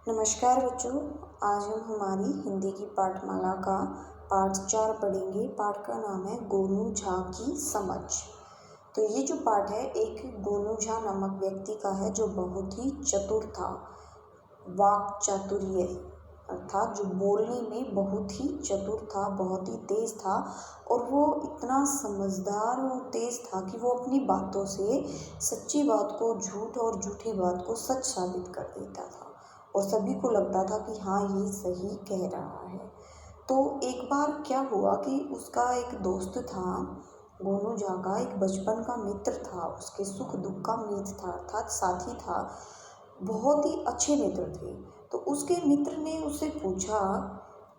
नमस्कार बच्चों। आज हम हमारी हिंदी की पाठमाला का पाठ 4 पढ़ेंगे। पाठ का नाम है गोनू झा की समझ। तो ये जो पाठ है एक गोनू झा नामक व्यक्ति का है जो बहुत ही चतुर था। वाक चातुर्य अर्थात जो बोलने में बहुत ही चतुर था, बहुत ही तेज था और वो इतना समझदार और तेज था कि वो अपनी बातों से सच्ची बात को झूठ और झूठी बात को सच साबित कर देता था और सभी को लगता था कि हाँ ये सही कह रहा है। तो एक बार क्या हुआ कि उसका एक दोस्त था, गोनू झा का एक बचपन का मित्र था, उसके सुख दुख का मीत था अर्थात साथी था, बहुत ही अच्छे मित्र थे। तो उसके मित्र ने उससे पूछा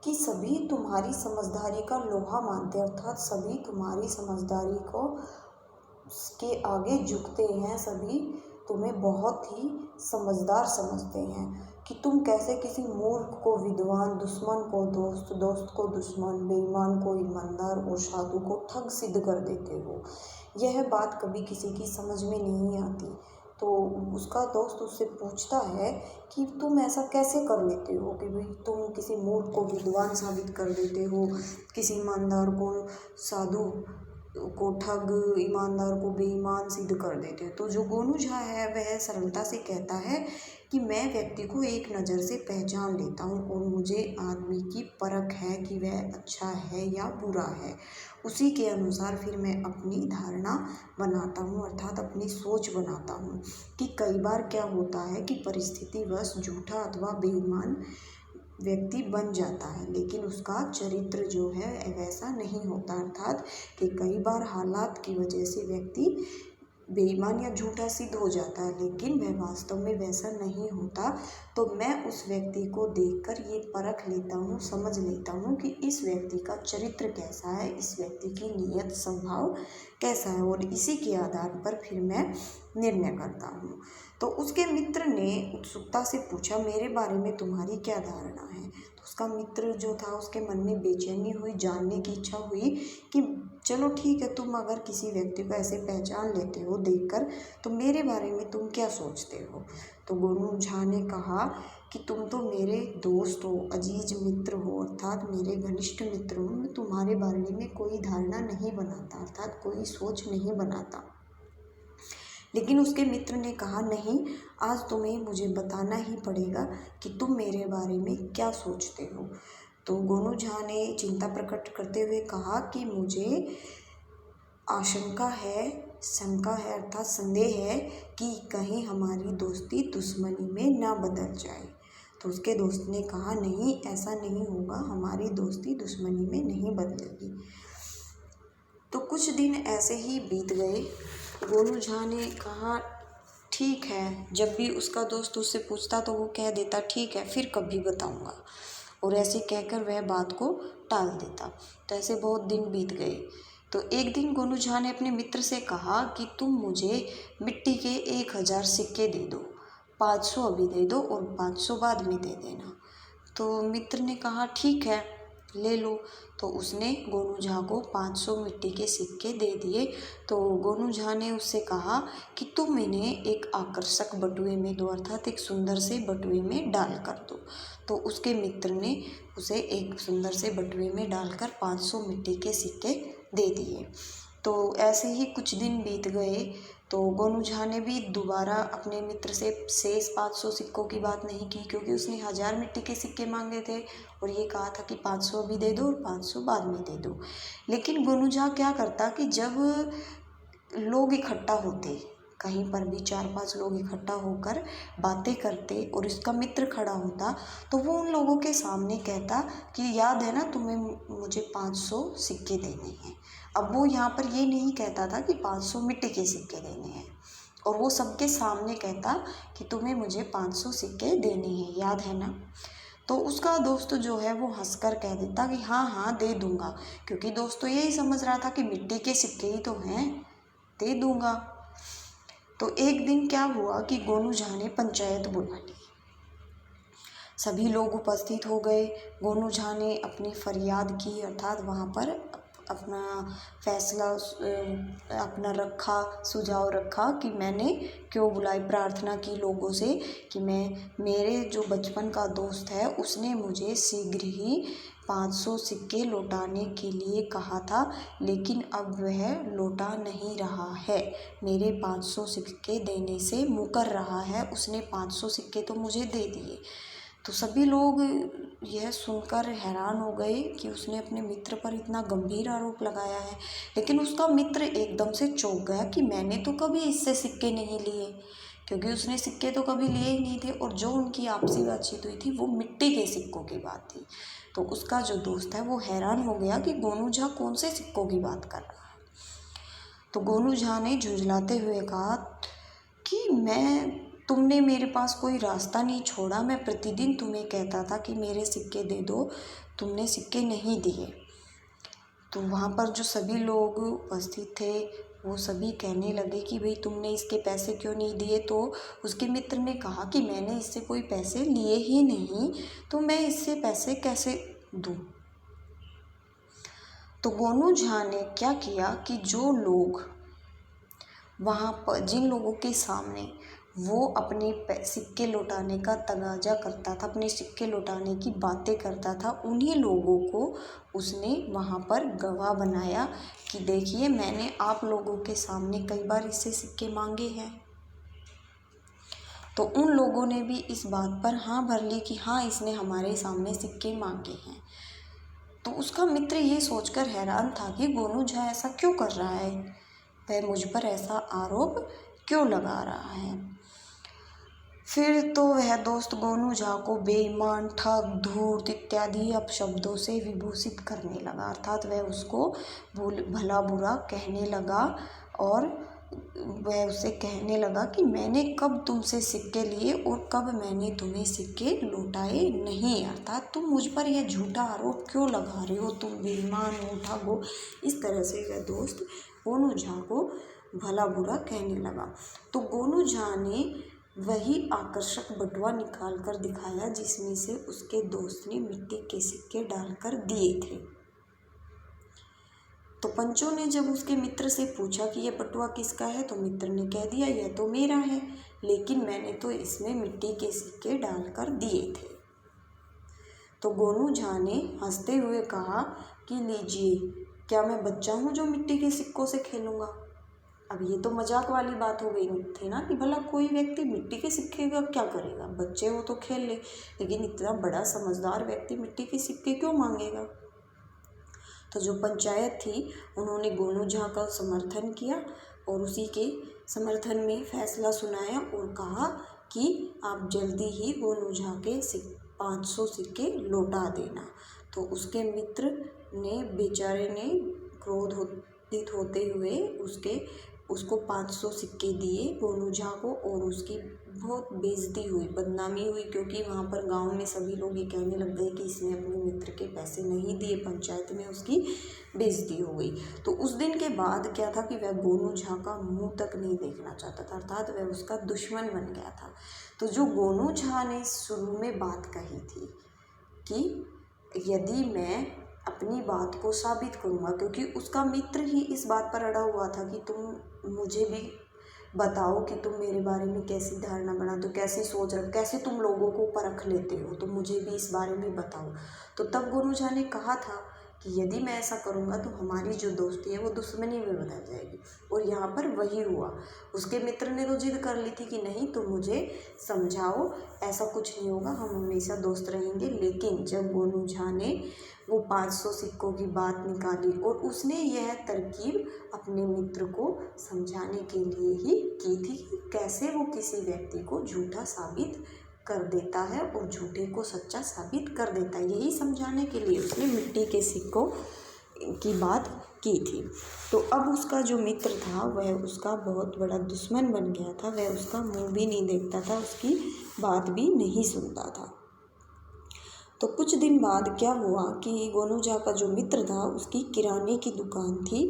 कि सभी तुम्हारी समझदारी का लोहा मानते अर्थात सभी तुम्हारी समझदारी को के आगे झुकते हैं, सभी तुम्हें बहुत ही समझदार समझते हैं कि तुम कैसे किसी मूर्ख को विद्वान, दुश्मन को दोस्त, दोस्त को दुश्मन, बेईमान को ईमानदार और साधु को ठग सिद्ध कर देते हो। यह बात कभी किसी की समझ में नहीं आती। तो उसका दोस्त उससे पूछता है कि तुम ऐसा कैसे कर लेते हो कि भाई तुम किसी मूर्ख को विद्वान साबित कर देते हो, किसी ईमानदार को साधु को ठग, ईमानदार को बेईमान सिद्ध कर देते। तो जो गोनू झा है वह सरलता से कहता है कि मैं व्यक्ति को एक नज़र से पहचान लेता हूँ और मुझे आदमी की परख है कि वह अच्छा है या बुरा है। उसी के अनुसार फिर मैं अपनी धारणा बनाता हूँ अर्थात अपनी सोच बनाता हूँ कि कई बार क्या होता है कि परिस्थितिवश झूठा अथवा बेईमान व्यक्ति बन जाता है, लेकिन उसका चरित्र जो है वैसा नहीं होता अर्थात कि कई बार हालात की वजह से व्यक्ति बेईमान या झूठा सिद्ध हो जाता है, लेकिन वह वास्तव में वैसा नहीं होता। तो मैं उस व्यक्ति को देखकर ये परख लेता हूँ, समझ लेता हूँ कि इस व्यक्ति का चरित्र कैसा है, इस व्यक्ति की नीयत स्वभाव कैसा है और इसी के आधार पर फिर मैं निर्णय करता हूँ। तो उसके मित्र ने उत्सुकता से पूछा, मेरे बारे में तुम्हारी क्या धारणा है? तो उसका मित्र जो था उसके मन में बेचैनी हुई, जानने की इच्छा हुई कि चलो ठीक है, तुम अगर किसी व्यक्ति को ऐसे पहचान लेते हो देखकर तो मेरे बारे में तुम क्या सोचते हो? तो गोनू झा ने कहा कि तुम तो मेरे दोस्त हो, अजीज मित्र हो अर्थात मेरे घनिष्ठ मित्र हो, मैं तुम्हारे बारे में कोई धारणा नहीं बनाता अर्थात कोई सोच नहीं बनाता। लेकिन उसके मित्र ने कहा, नहीं, आज तुम्हें मुझे बताना ही पड़ेगा कि तुम मेरे बारे में क्या सोचते हो। तो गोनू झा ने चिंता प्रकट करते हुए कहा कि मुझे आशंका है, शंका है अर्थात संदेह है कि कहीं हमारी दोस्ती दुश्मनी में ना बदल जाए। तो उसके दोस्त ने कहा, नहीं, ऐसा नहीं होगा, हमारी दोस्ती दुश्मनी में नहीं बदलेगी। तो कुछ दिन ऐसे ही बीत गए। गोनू झा ने कहा, ठीक है, जब भी उसका दोस्त उससे पूछता तो वो कह देता ठीक है, फिर कभी बताऊंगा, और ऐसे कहकर वह बात को टाल देता। तो ऐसे बहुत दिन बीत गए। तो एक दिन गोनू झा ने अपने मित्र से कहा कि तुम मुझे मिट्टी के 1000 सिक्के दे दो, 500 अभी दे दो और 500 बाद में दे देना। तो मित्र ने कहा ठीक है, ले लो। तो उसने गोनू झा को 500 मिट्टी के सिक्के दे दिए। तो गोनू झा ने उससे कहा कि तुम इन्हें एक आकर्षक बटुए में दो अर्थात एक सुंदर से बटुए में डाल कर दो। तो उसके मित्र ने उसे एक सुंदर से बटुए में डालकर 500 मिट्टी के सिक्के दे दिए। तो ऐसे ही कुछ दिन बीत गए। तो गोनू झा ने भी दोबारा अपने मित्र से शेष 500 सिक्कों की बात नहीं की, क्योंकि उसने 1000 मिट्टी के सिक्के मांगे थे और ये कहा था कि 500 अभी दे दो और 500 बाद में दे दो। लेकिन गोनू झा क्या करता कि जब लोग इकट्ठा होते, कहीं पर भी 4-5 लोग इकट्ठा होकर बातें करते और इसका मित्र खड़ा होता, तो वो उन लोगों के सामने कहता कि याद है ना, तुम्हें मुझे 500 सिक्के देने हैं। अब वो यहाँ पर ये नहीं कहता था कि 500 मिट्टी के सिक्के देने हैं, और वो सबके सामने कहता कि तुम्हें मुझे 500 सिक्के देने हैं, याद है ना। तो उसका दोस्त जो है वो हंसकर कह देता कि हाँ हाँ दे दूंगा, क्योंकि दोस्त तो यही समझ रहा था कि मिट्टी के सिक्के ही तो हैं, दे दूंगा। तो एक दिन क्या हुआ कि गोनू झा ने पंचायत बुला ली, सभी लोग उपस्थित हो गए। गोनू झा ने अपनी फरियाद की अर्थात वहाँ पर अपना फैसला अपना रखा, सुझाव रखा कि मैंने क्यों बुलाई, प्रार्थना की लोगों से कि मेरे जो बचपन का दोस्त है उसने मुझे शीघ्र ही 500 सिक्के लौटाने के लिए कहा था, लेकिन अब वह लौटा नहीं रहा है, मेरे 500 सिक्के देने से मुकर रहा है, उसने 500 सिक्के तो मुझे दे दिए। तो सभी लोग यह सुनकर हैरान हो गए कि उसने अपने मित्र पर इतना गंभीर आरोप लगाया है। लेकिन उसका मित्र एकदम से चौंक गया कि मैंने तो कभी इससे सिक्के नहीं लिए, क्योंकि उसने सिक्के तो कभी लिए ही नहीं थे और जो उनकी आपसी बातचीत हुई थी वो मिट्टी के सिक्कों की बात थी। तो उसका जो दोस्त है वो हैरान हो गया कि गोनू झा कौन से सिक्कों की बात कर रहा है। तो गोनू झा ने झुंझलाते हुए कहा कि तुमने मेरे पास कोई रास्ता नहीं छोड़ा, मैं प्रतिदिन तुम्हें कहता था कि मेरे सिक्के दे दो, तुमने सिक्के नहीं दिए। तो वहाँ पर जो सभी लोग उपस्थित थे वो सभी कहने लगे कि भाई तुमने इसके पैसे क्यों नहीं दिए। तो उसके मित्र ने कहा कि मैंने इससे कोई पैसे लिए ही नहीं, तो मैं इससे पैसे कैसे दूँ। तो गोनू झा ने क्या किया कि जो लोग वहाँ पर, जिन लोगों के सामने वो अपने सिक्के लौटाने का तगाजा करता था, अपने सिक्के लौटाने की बातें करता था, उन्हीं लोगों को उसने वहाँ पर गवाह बनाया कि देखिए मैंने आप लोगों के सामने कई बार इससे सिक्के मांगे हैं। तो उन लोगों ने भी इस बात पर हाँ भर ली कि हाँ इसने हमारे सामने सिक्के मांगे हैं। तो उसका मित्र ये सोचकर हैरान था कि गोनू झा ऐसा क्यों कर रहा है, वह मुझ पर ऐसा आरोप क्यों लगा रहा है। फिर तो वह दोस्त गोनू झा को बेईमान, ठग, धूर्त इत्यादि अपशब्दों से विभूषित करने लगा, अर्थात वह उसको भला बुरा कहने लगा और वह उसे कहने लगा कि मैंने कब तुमसे सिक्के लिए और कब मैंने तुम्हें सिक्के लौटाए नहीं, अर्थात तुम मुझ पर यह झूठा आरोप क्यों लगा रहे हो, तुम बेईमान हो, ठग हो। इस तरह से वह दोस्त गोनू झा को भला बुरा कहने लगा। तो गोनू झा ने वही आकर्षक बटुआ निकाल कर दिखाया जिसमें से उसके दोस्त ने मिट्टी के सिक्के डालकर दिए थे। तो पंचों ने जब उसके मित्र से पूछा कि यह बटुआ किसका है, तो मित्र ने कह दिया यह तो मेरा है, लेकिन मैंने तो इसमें मिट्टी के सिक्के डालकर दिए थे। तो गोनू झा ने हंसते हुए कहा कि लीजिए, क्या मैं बच्चा हूँ जो मिट्टी के सिक्कों से खेलूँगा। अब ये तो मजाक वाली बात हो गई थी ना कि भला कोई व्यक्ति मिट्टी के सिक्के का क्या करेगा, बच्चे हो तो खेल ले, लेकिन इतना बड़ा समझदार व्यक्ति मिट्टी के सिक्के क्यों मांगेगा। तो जो पंचायत थी उन्होंने गोनू झा का समर्थन किया और उसी के समर्थन में फैसला सुनाया और कहा कि आप जल्दी ही गोनू झा के 500 सिक्के लौटा देना। तो उसके मित्र ने, बेचारे ने क्रोधित होते हुए उसको 500 सिक्के दिए गोनू झा को, और उसकी बहुत बेइज्जती हुई, बदनामी हुई, क्योंकि वहाँ पर गांव में सभी लोग ये कहने लग गए कि इसने अपने मित्र के पैसे नहीं दिए, पंचायत में उसकी बेइज्जती हो गई। तो उस दिन के बाद क्या था कि वह गोनू झा का मुंह तक नहीं देखना चाहता था, अर्थात वह उसका दुश्मन बन गया था। तो जो गोनू झा ने शुरू में बात कही थी कि यदि मैं अपनी बात को साबित करूँगा, क्योंकि उसका मित्र ही इस बात पर अड़ा हुआ था कि तुम मुझे भी बताओ कि तुम मेरे बारे में कैसी धारणा बनाते हो, कैसे सोच रहे हो, कैसे तुम लोगों को परख लेते हो, तो मुझे भी इस बारे में बताओ। तो तब गोनू झा ने कहा था कि यदि मैं ऐसा करूँगा तो हमारी जो दोस्ती है वो दुश्मनी में बदल जाएगी, और यहाँ पर वही हुआ। उसके मित्र ने तो जिद कर ली थी कि नहीं तुम मुझे समझाओ, ऐसा कुछ नहीं होगा, हम हमेशा दोस्त रहेंगे। लेकिन जब गोनू झा ने वो 500 सिक्कों की बात निकाली और उसने यह तरकीब अपने मित्र को समझाने के लिए ही की थी कि कैसे वो किसी व्यक्ति को झूठा साबित कर देता है और झूठे को सच्चा साबित कर देता है, यही समझाने के लिए उसने मिट्टी के सिक्कों की बात की थी। तो अब उसका जो मित्र था वह उसका बहुत बड़ा दुश्मन बन गया था, वह उसका मुंह भी नहीं देखता था, उसकी बात भी नहीं सुनता था। तो कुछ दिन बाद क्या हुआ कि गोनू झा का जो मित्र था उसकी किराने की दुकान थी,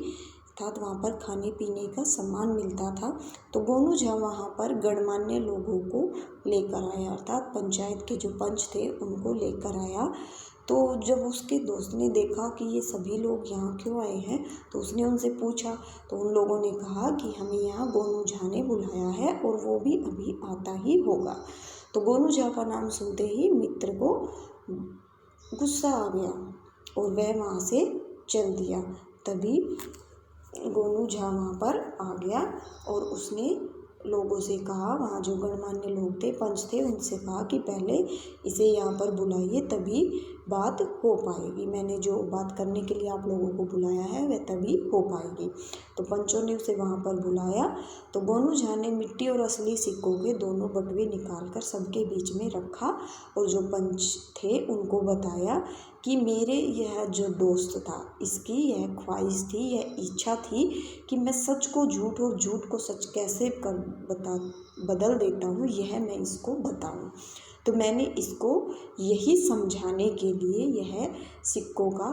अर्थात वहाँ पर खाने पीने का सामान मिलता था। तो गोनू झा वहाँ पर गणमान्य लोगों को लेकर आया, अर्थात पंचायत के जो पंच थे उनको लेकर आया। तो जब उसके दोस्त ने देखा कि ये सभी लोग यहाँ क्यों आए हैं तो उसने उनसे पूछा, तो उन लोगों ने कहा कि हमें यहाँ गोनू झा ने बुलाया है और वो भी अभी आता ही होगा। तो गोनू झा का नाम सुनते ही मित्र को गुस्सा आ गया और वह वहाँ से चल दिया। तभी गोनू झा वहाँ पर आ गया और उसने लोगों से कहा, वहाँ जो गणमान्य लोग थे, पंच थे, उनसे कहा कि पहले इसे यहाँ पर बुलाइए तभी बात हो पाएगी। मैंने जो बात करने के लिए आप लोगों को बुलाया है वह तभी हो पाएगी। तो पंचों ने उसे वहाँ पर बुलाया। तो गोनू झा ने मिट्टी और असली सिक्कों के दोनों बटुए निकाल कर सबके बीच में रखा और जो पंच थे उनको बताया कि मेरे यह जो दोस्त था इसकी यह ख्वाहिश थी, यह इच्छा थी कि मैं सच को झूठ और झूठ को सच कैसे बदल देता हूँ, यह मैं इसको बताऊँ। तो मैंने इसको यही समझाने के लिए यह सिक्कों का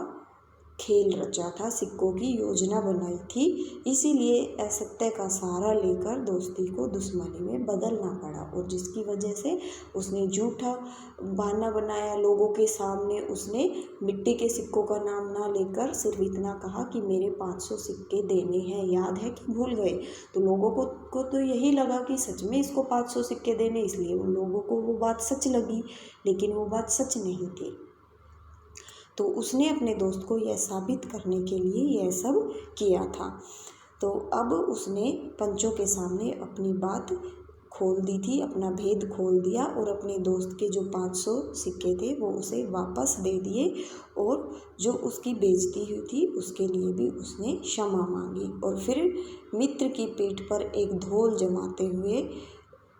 खेल रचा था, सिक्कों की योजना बनाई थी। इसीलिए असत्य का सहारा लेकर दोस्ती को दुश्मनी में बदलना पड़ा और जिसकी वजह से उसने झूठा बहाना बनाया लोगों के सामने। उसने मिट्टी के सिक्कों का नाम ना लेकर सिर्फ इतना कहा कि मेरे 500 सिक्के देने हैं, याद है कि भूल गए। तो लोगों को तो यही लगा कि सच में इसको 500 सिक्के देने, इसलिए उन लोगों को वो बात सच लगी, लेकिन वो बात सच नहीं थी। तो उसने अपने दोस्त को यह साबित करने के लिए यह सब किया था। तो अब उसने पंचों के सामने अपनी बात खोल दी थी, अपना भेद खोल दिया और अपने दोस्त के जो 500 सिक्के थे वो उसे वापस दे दिए और जो उसकी बेइज्जती हुई थी उसके लिए भी उसने क्षमा मांगी। और फिर मित्र की पीठ पर एक धौल जमाते हुए,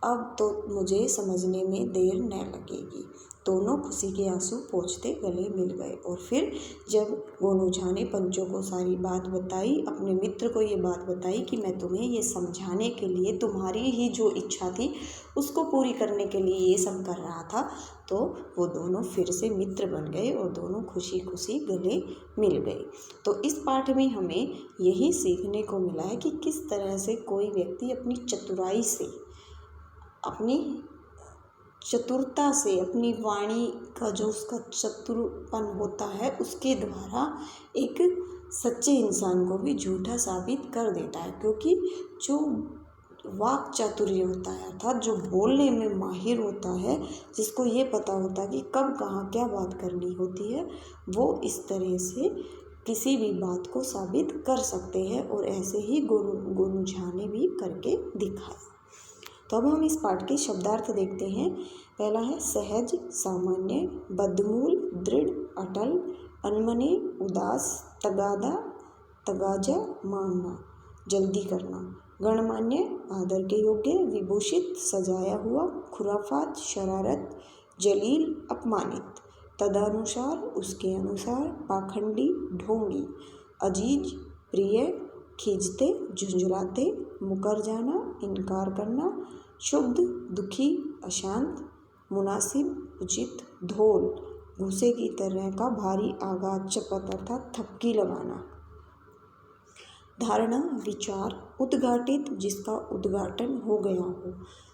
अब तो मुझे समझने में देर न लगेगी, दोनों खुशी के आंसू पोंछते गले मिल गए। और फिर जब गोनू झा ने पंचों को सारी बात बताई, अपने मित्र को ये बात बताई कि मैं तुम्हें ये समझाने के लिए, तुम्हारी ही जो इच्छा थी उसको पूरी करने के लिए ये सब कर रहा था, तो वो दोनों फिर से मित्र बन गए और दोनों खुशी खुशी गले मिल गए। तो इस पाठ में हमें यही सीखने को मिला है कि किस तरह से कोई व्यक्ति अपनी चतुराई से, अपनी चतुरता से, अपनी वाणी का जो उसका चतुरपन होता है उसके द्वारा एक सच्चे इंसान को भी झूठा साबित कर देता है। क्योंकि जो वाक चातुर्य होता है, अर्थात जो बोलने में माहिर होता है, जिसको ये पता होता है कि कब कहाँ क्या बात करनी होती है, वो इस तरह से किसी भी बात को साबित कर सकते हैं और ऐसे ही गोनू झा ने भी करके दिखाया। तो अब हम इस पाठ के शब्दार्थ देखते हैं। पहला है सहज, सामान्य, बद्धमूल, दृढ़, अटल, अनमने, उदास, तगादा, तगाजा, मांगना, जल्दी करना, गणमान्य, आदर के योग्य, विभूषित, सजाया हुआ, खुराफात, शरारत, जलील, अपमानित, तदनुसार, उसके अनुसार, पाखंडी, ढोंगी, अजीज, प्रिय, खींचते, झुंझुलाते, मुकर जाना, इनकार करना, क्षुब्ध, दुखी, अशांत, मुनासिब, उचित, धौल, भूसे की तरह का भारी आघात, चपत अर्थात थपकी लगाना, धारणा, विचार, उद्घाटित, जिसका उद्घाटन हो गया हो,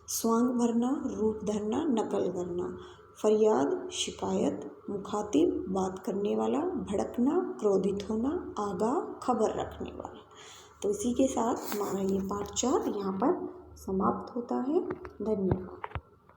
स्वांग भरना, रूप धरना, नकल करना, फरियाद, शिकायत, मुखातिब, बात करने वाला, भड़कना, क्रोधित होना, आगाह, खबर रखने वाला। तो इसी के साथ हमारा ये पाठ 4 यहाँ पर समाप्त होता है। धन्यवाद।